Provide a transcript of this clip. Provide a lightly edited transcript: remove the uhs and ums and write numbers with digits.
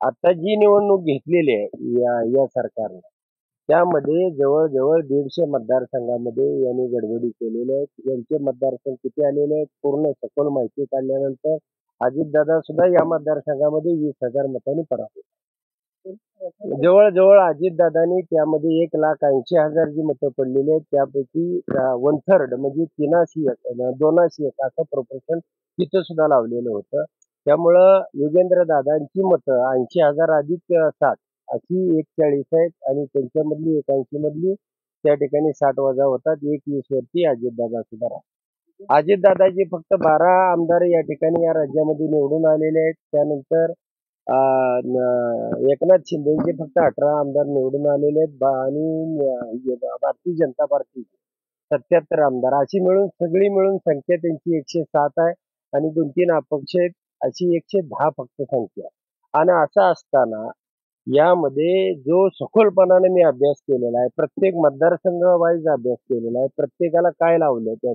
आता जी निवडणूक घेतलेली आहे या सरकारने, त्यामध्ये जवळ-जवळ 150 मतदारसंघामध्ये यांनी गडबडी केलेल्या आहेत. यांचे मतदारसंघ किती आलेले आहेत, पूर्ण सखोल माहिती काढल्यानंतर अजितदादा सुद्धा या मतदारसंघामध्ये 20,000 मतांनी पराभूत. जवळ-जवळ अजितदादांनी त्यामध्ये 1,80,000 जी मतं पडलेली आहेत, त्यापैकी 1/3 म्हणजे 2/3 असं प्रपोर्शन तिथं सुद्धा लावलेलं होतं. त्यामुळं योगेंद्रदादांची मतं 80,000 अधिक 7 अशी 41 आहेत आणि त्यांच्यामधली 81 मधली त्या ठिकाणी 60 वजा होतात. 21 वरती अजितदादा सुद्धा राहतात. अजितदादाचे फक्त 12 आमदार या ठिकाणी या राज्यामध्ये निवडून आलेले आहेत. त्यानंतर एकनाथ शिंदेचे फक्त 18 आमदार निवडून आलेले आहेत आणि भारतीय जनता पार्टीचे 77 आमदार अशी मिळून सगळी मिळून संख्या त्यांची 107 आहे आणि 2-3 अपक्ष आहेत अशी 110 फक्त संख्या. आणि असं असताना यामध्ये जो सखोलपणाने मी अभ्यास केलेला आहे, प्रत्येक मतदारसंघ वाईज अभ्यास केलेला आहे, प्रत्येकाला काय लावलं त्या